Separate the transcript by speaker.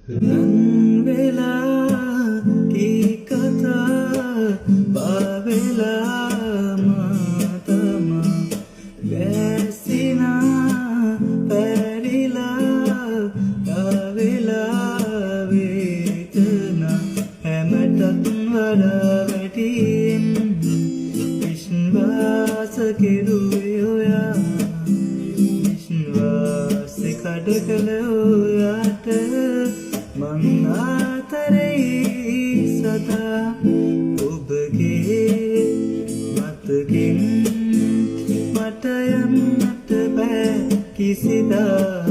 Speaker 1: රන්වෙලා කීකතා බාවෙලා මාතම වැසිනා පැරිලා යාවෙලා වේතනා හැමටත් වඩා වැටියෙන් විශ්වාස කෙරුවේ ඔයා විශ්වාසෙ කඩ කළ ඔයාට මං ආතරේ සදා ඔබගේ මතකින් මට යන්නට බෑ කිසිදා